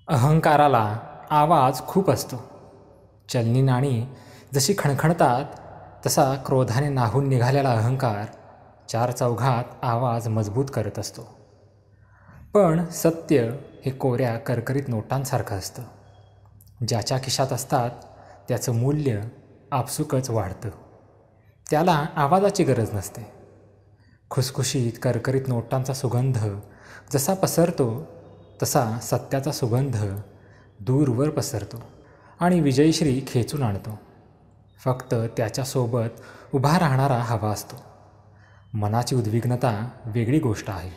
अहंकाराला आवाज खूप असतो. चलनी नाणी जशी खणखणतात तसा क्रोधाने नाहून निघालेला अहंकार चार चौघात आवाज मजबूत करत असतो. पण सत्य हे कोऱ्या करकरीत नोटांसारखं असतं. ज्याच्या खिशात असतात त्याचं मूल्य आपसुकच वाढतं. त्याला आवाजाची गरज नसते. खुसखुशीत करकरीत नोटांचा सुगंध जसा पसरतो तसा सत्याचा सुगंध दूरवर पसरतो आणि विजयश्री खेचून आणतो. फक्त त्याच्यासोबत उभा राहणारा हवा असतो. मनाची उद्विग्नता वेगळी गोष्ट आहे.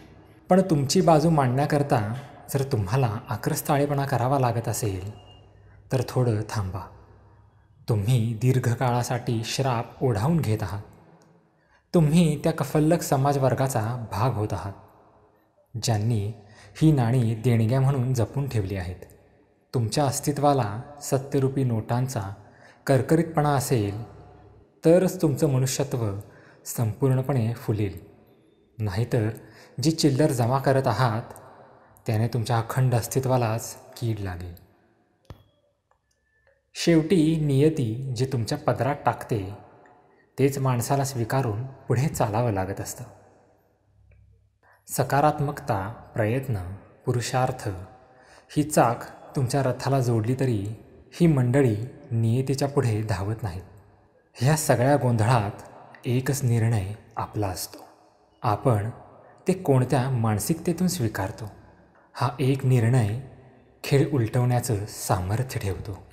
पण तुमची बाजू मांडण्याकरता जर तुम्हाला आक्रस्ताळेपणा करावा लागत असेल तर थोडं थांबा. तुम्ही दीर्घकाळासाठी श्राप ओढावून घेत आहात. तुम्ही त्या कफल्लक समाजवर्गाचा भाग होत आहात ज्यांनी ही नाणी देणग्या म्हणून जपून ठेवली आहेत. तुमच्या अस्तित्वाला सत्यरूपी नोटांचा करकरीतपणा असेल तरच तुमचं मनुष्यत्व संपूर्णपणे फुलेल. नाहीतर जी चिल्लर जमा करत आहात त्याने तुमच्या अखंड अस्तित्वालाच कीड लागेल. शेवटी नियती जे तुमच्या पदरात टाकते तेच माणसाला स्वीकारून पुढे चालावं लागत असतं. सकारात्मकता, प्रयत्न, पुरुषार्थ ही चाक तुमच्या रथाला जोडली तरी ही मंडळी नियतीच्या पुढे धावत नाहीत. ह्या सगळ्या गोंधळात एकच निर्णय आपला असतो. आपण ते कोणत्या मानसिकतेतून स्वीकारतो हा एक निर्णय खेळ उलटवण्याचं सामर्थ्य ठेवतो.